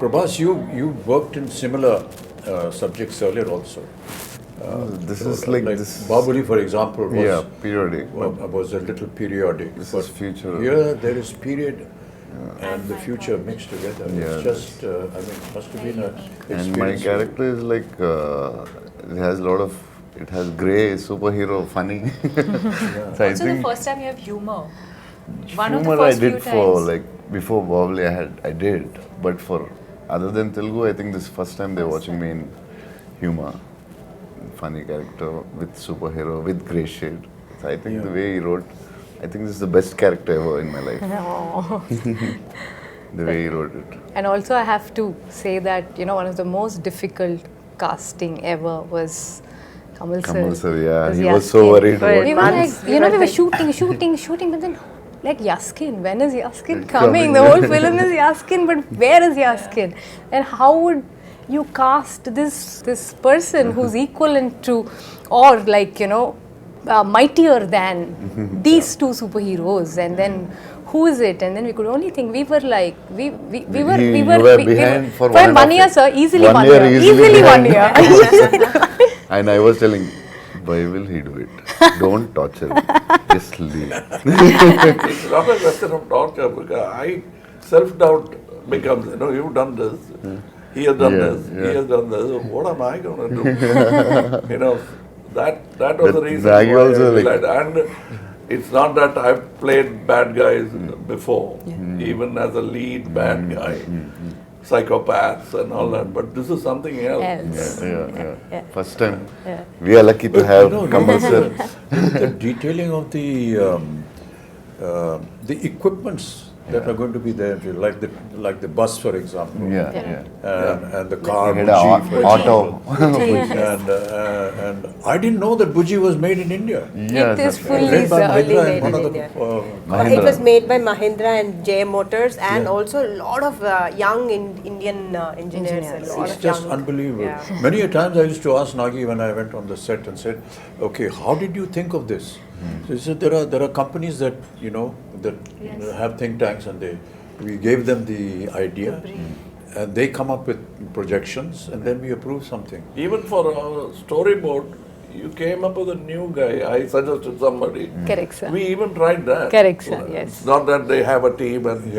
Prabhas, you worked in similar subjects earlier also. This is like this. Bahubali, for example, was periodic. Was a little periodic. This is future. Here there is period and the future mixed together. It's just, I mean, it must have been an experience. And my character is like, it has a lot of, it has grey, superhero, funny. So Also the first time you have humor. One of the humor I first few did for times. like before Bahubali I did, but for other than Telugu, I think this is first time they're watching me in humor, funny character with superhero with grey shade. So I think the way he wrote, I think this is the best character ever in my life. The way he wrote it. And also I have to say that, you know, one of the most difficult casting ever was Kamal sir. Kamal sir, yeah, Was he was so Yaskin. worried about We were like, you know, we were shooting, but then like Yaskin, when is Yaskin coming? The whole film is Yaskin, but where is Yaskin? And how would you cast this person who's equivalent to, or like, you know, mightier than these two superheroes, and then who is it? And then we could only think, we were like, we were behind for 1 year, sir, easily 1 year, easily 1 year. And I was telling, why will he do it? Don't torture him. Just leave. It's not a question of torture because self-doubt becomes, you know, you've done this, he has done this, he has done this, what am I going to do? You know, that was the reason why also I like, and it's not that I've played bad guys before, even as a lead bad guy, psychopaths and all that, but this is something else. Yeah. First time. We are lucky to have Kamal sir. The detailing of the equipments that are going to be there, like the bus, for example. And the car, Buji, for auto. and I didn't know that Buji was made in India. It is fully Made by early Mahindra, made one in of the, India. It was made by Mahindra and J Motors, and also a lot of young Indian engineers. And a lot it's of just young, unbelievable. Yeah. Many a times I used to ask Nagi when I went on the set and said, okay, how did you think of this? So he said, there are companies that, you know, that have think tanks, and we gave them the idea, and they come up with projections, and then we approve something. Even for a storyboard, you came up with a new guy. I suggested somebody. Correct, sir. We even tried that. Correct, sir, yes. It's not that they have a team and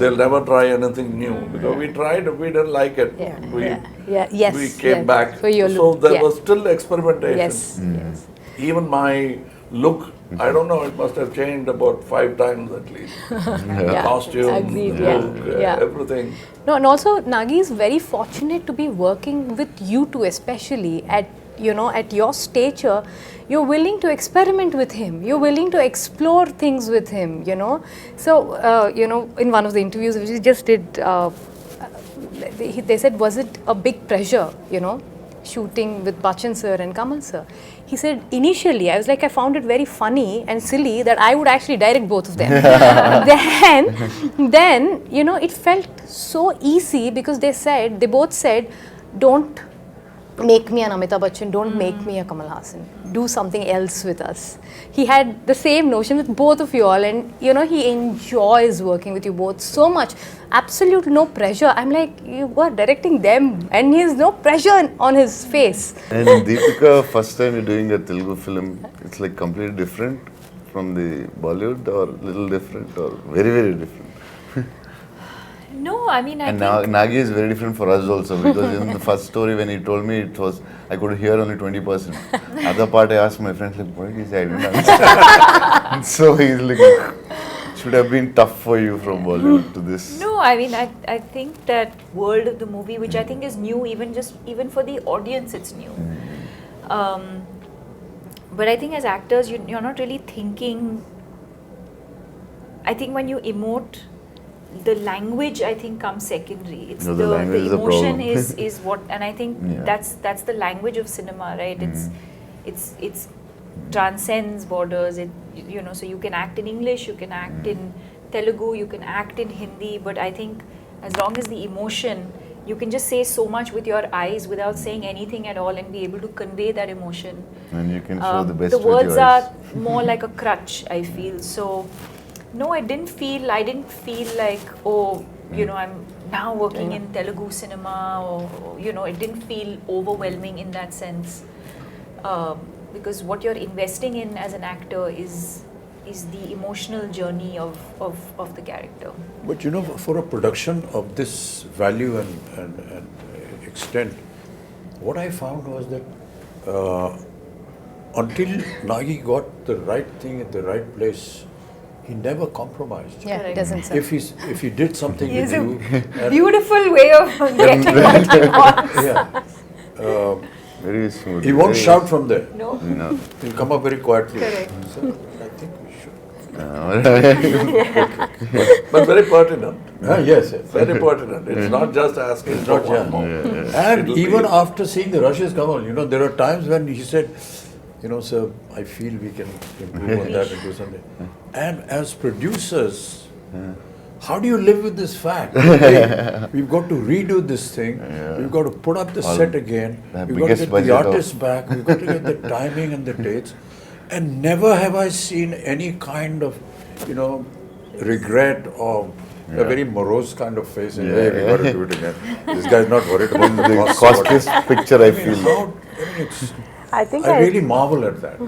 they'll never try anything new. Because we tried, we didn't like it. We came back. So there was still experimentation. Yes. Even my look, I don't know, it must have changed about 5 times at least. Costume, agreed, look, everything. No, and also Nagi is very fortunate to be working with you two, especially at, you know, at your stature. You're willing to experiment with him. You're willing to explore things with him, you know. So, you know, in one of the interviews which we just did, they said, was it a big pressure, you know, shooting with Bachchan sir and Kamal sir? He said, initially, I was like, I found it very funny and silly that I would actually direct both of them. then, you know, it felt so easy because they both said, don't make me an Amitabh Bachchan, don't make me a Kamal Haasan. Do something else with us. He had the same notion with both of you all, and you know, he enjoys working with you both so much. Absolute no pressure. I'm like, you were directing them, and he has no pressure on his face. And Deepika, first time you're doing a Telugu film, it's like completely different from the Bollywood, or little different, or very, very different. No, I mean, I And think... Nagi is very different for us also, because in the first story when he told me, it was, I could hear only 20%. Other part I asked my friends, like, what did he say? I didn't understand. So he's like, it should have been tough for you from Bollywood to this. No, I mean, I think that world of the movie, which I think is new, even for the audience, it's new. But I think as actors, you're not really thinking. I think when you emote, the language, I think, comes secondary. It's the emotion is what, and I think that's the language of cinema, right? It's transcends borders. You know, so you can act in English, you can act in Telugu, you can act in Hindi, but I think as long as the emotion, you can just say so much with your eyes without saying anything at all and be able to convey that emotion. And you can show the best The with words your eyes. are more like a crutch, I feel. So, no, I didn't feel like, oh, you know, I'm now working in Telugu cinema, or it didn't feel overwhelming in that sense, because what you're investing in as an actor is the emotional journey of the character. But for a production of this value and extent, what I found was that until Nagi got the right thing at the right place, he never compromised. Yeah, Correct. it doesn't sir. If he did something He with has a you, and- beautiful way of getting what he wants. yeah, Very smooth. he won't shout from there. No? No. He'll come up very quietly. Correct. So I think we should. But very pertinent. Yes, yes. Very pertinent. It's not just asking It's for not, one yeah. more. And It'll even be- after seeing the Rushes Kamal, there are times when he said, sir, I feel we can improve on that and do something. And as producers, how do you live with this fact? Hey, we've got to redo this thing. We've got to put up the set again. the We've got to biggest get the budget of- artists back. We've got to get the timing and the dates. And never have I seen any kind of, regret or a very morose kind of face. And, hey, we got to do it again. This guy's not worried about the The cost. costliest picture I feel. It's, I think I really marvel at that.